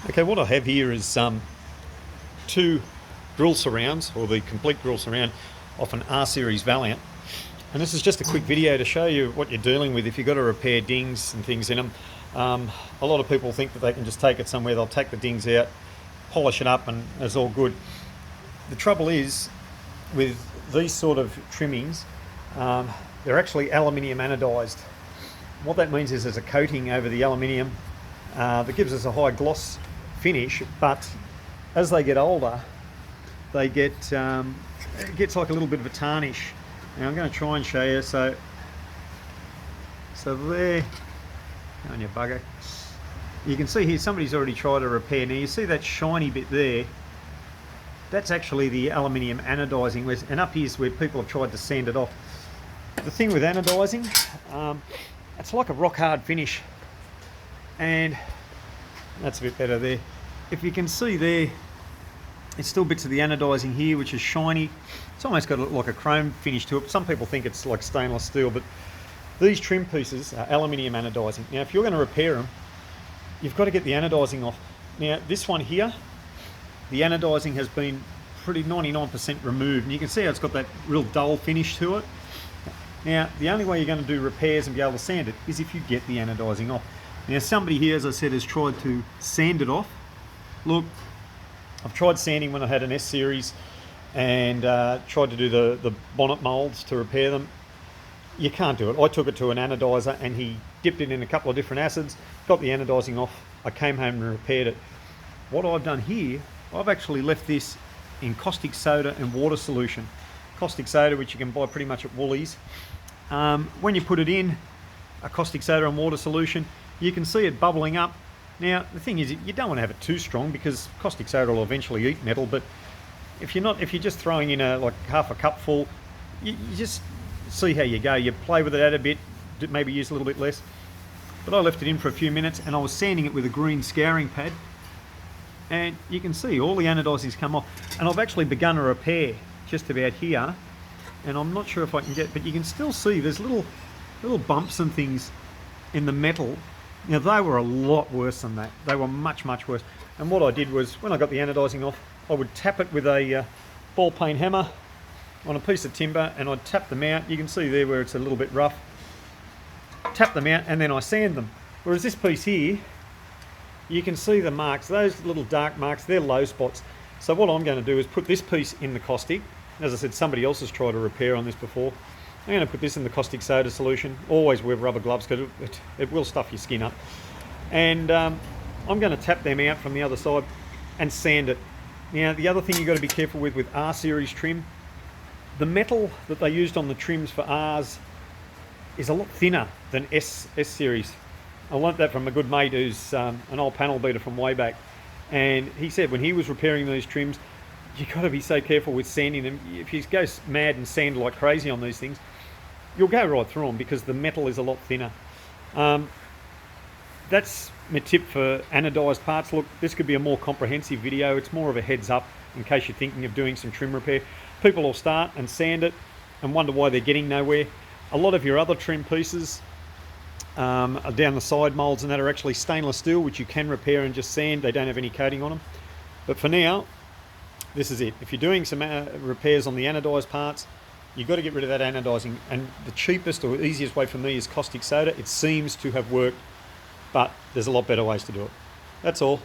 Okay, what I have here is two grill surrounds, or the complete grill surround off an R series Valiant. And this is just a quick video to show you what you're dealing with if you've got to repair dings and things in them. A lot of people think that they can just take it somewhere, they'll take the dings out, polish it up and it's all good. The trouble is with these sort of trimmings, they're actually aluminium anodised. What that means is there's a coating over the aluminium that gives us a high gloss finish, but as they get older they get it gets like a little bit of a tarnish. Now I'm going to try and show you. So there, on your bugger, you can see here somebody's already tried to repair. Now you see that shiny bit there, that's actually the aluminium anodising, and up here's where people have tried to sand it off. The thing with anodising, it's like a rock hard finish, and that's a bit better there. If you can see there, it's still bits of the anodising here which is shiny. It's almost got like a chrome finish to it. Some people think it's like stainless steel, but these trim pieces are aluminium anodising. Now if you're going to repair them, you've got to get the anodising off. Now this one here, the anodising has been pretty 99% removed, and you can see how it's got that real dull finish to it. Now the only way you're going to do repairs and be able to sand it is if you get the anodising off. Now somebody here, as I said, has tried to sand it off. Look, I've tried sanding when I had an S series and tried to do the bonnet moulds to repair them. You can't do it. I took it to an anodizer and he dipped it in a couple of different acids, got the anodising off. I came home and repaired it. What I've done here, I've actually left this in caustic soda and water solution. Caustic soda, which you can buy pretty much at Woolies. When you put it in a caustic soda and water solution, you can see it bubbling up. Now the thing is, you don't want to have it too strong because caustic soda will eventually eat metal, but if you're just throwing in like half a cup full, you just see how you go. You play with it out a bit, maybe use a little bit less. But I left it in for a few minutes and I was sanding it with a green scouring pad, and you can see all the anodising's come off. And I've actually begun a repair just about here, and I'm not sure if I can get, but you can still see there's little bumps and things in the metal. Now they were a lot worse than that. They were much worse. And what I did was, when I got the anodising off, I would tap it with a ball peen hammer on a piece of timber, and I'd tap them out. You can see there where it's a little bit rough. Tap them out and then I sand them. Whereas this piece here, you can see the marks, those little dark marks, they're low spots. So what I'm going to do is put this piece in the caustic. As I said, somebody else has tried to repair on this before. I'm going to put this in the caustic soda solution. Always wear rubber gloves because it will stuff your skin up. And I'm going to tap them out from the other side and sand it. Now the other thing you've got to be careful with R series trim, the metal that they used on the trims for R's is a lot thinner than S series. I learnt that from a good mate who's an old panel beater from way back, and he said when he was repairing these trims, you've got to be so careful with sanding them. If you go mad and sand like crazy on these things, you'll go right through them because the metal is a lot thinner. That's my tip for anodised parts. Look, this could be a more comprehensive video. It's more of a heads up in case you're thinking of doing some trim repair. People will start and sand it and wonder why they're getting nowhere. A lot of your other trim pieces down the side moulds and that are actually stainless steel, which you can repair and just sand. They don't have any coating on them. But for now, this is it. If you're doing some repairs on the anodised parts, you've got to get rid of that anodising, and the cheapest or easiest way for me is caustic soda. It seems to have worked, but there's a lot better ways to do it. That's all.